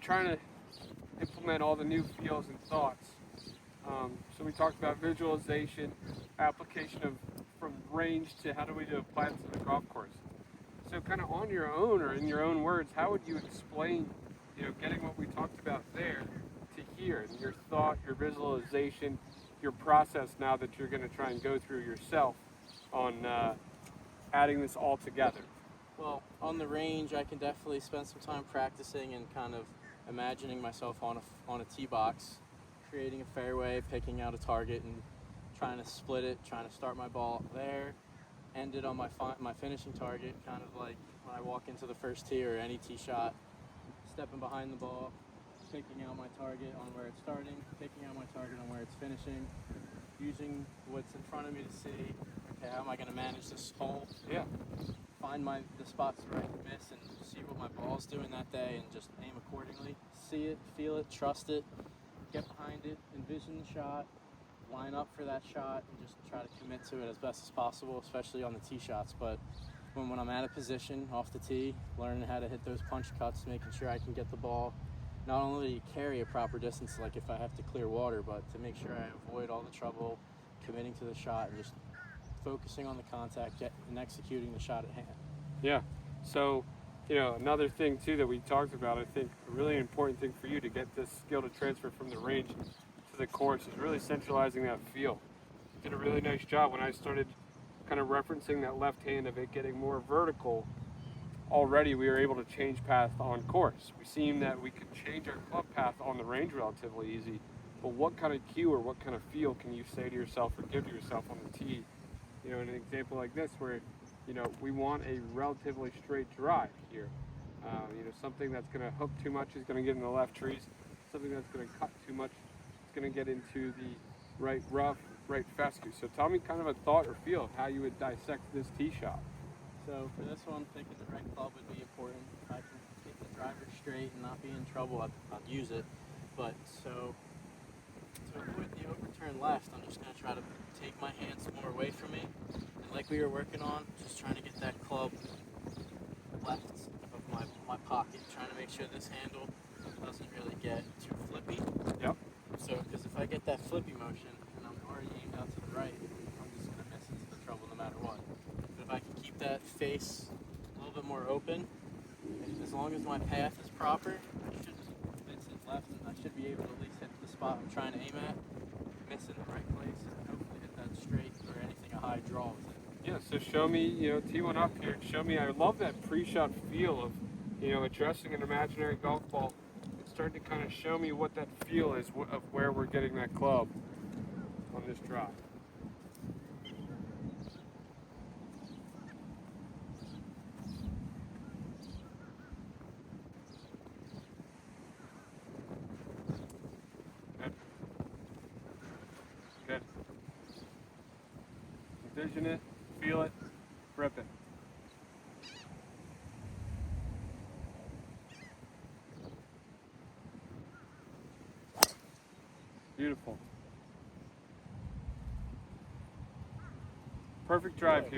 trying to implement all the new feels and thoughts. So we talked about visualization, application of from range to how do we apply it to the golf course. So kind of on your own or in your own words, how would you explain, getting what we talked about there to here, and your thought, your visualization, your process now that you're going to try and go through yourself on adding this all together? Well, on the range, I can definitely spend some time practicing and kind of imagining myself on a tee box, creating a fairway, picking out a target, and trying to split it, trying to start my ball there, end it on my finishing target, kind of like when I walk into the first tee or any tee shot, stepping behind the ball, picking out my target on where it's starting, picking out my target on where it's finishing, using what's in front of me to see, okay, how am I going to manage this hole? Yeah. Find the spots where I can miss and see what my ball's doing that day and just aim accordingly. See it, feel it, trust it, get behind it, envision the shot, line up for that shot, and just try to commit to it as best as possible, especially on the tee shots. But when I'm at a position off the tee, learning how to hit those punch cuts, making sure I can get the ball not only carry a proper distance, like if I have to clear water, but to make sure I avoid all the trouble, committing to the shot, and just focusing on the contact and executing the shot at hand. Yeah. So, another thing too that we talked about, I think a really important thing for you to get this skill to transfer from the range to the course is really centralizing that feel. You did a really nice job when I started kind of referencing that left hand of it getting more vertical. Already we were able to change path on course. We seen that we could change our club path on the range relatively easy, but what kind of cue or what kind of feel can you say to yourself or give to yourself on the tee? In an example like this where, we want a relatively straight drive here. Something that's going to hook too much is going to get in the left trees. Something that's going to cut too much is going to get into the right rough, right fescue. So tell me kind of a thought or feel of how you would dissect this tee shot. So for this one, picking the right club would be important. If I can keep the driver straight and not be in trouble, I'd use it. But to avoid the overturn left, I'm just going to try to take my hands more away from me. And like we were working on, just trying to get that club left of my pocket, trying to make sure this handle doesn't really get too flippy. Yep. So, because if I get that flippy motion and I'm already aimed out to the right, I'm just going to miss into the trouble no matter what. But if I can keep that face a little bit more open, as long as my path is proper, I shouldn't miss it left, and I should be able to at least hit the spot I'm trying to aim at, miss in the right place, and hopefully hit that straight or anything a high draw with it. Yeah, so show me, tee one up here. Show me, I love that pre-shot feel of, addressing an imaginary golf ball. It's starting to kind of show me what that feel is of where we're getting that club on this drive. Good. Good. Envision it, feel it, rip it. Beautiful. Perfect drive here.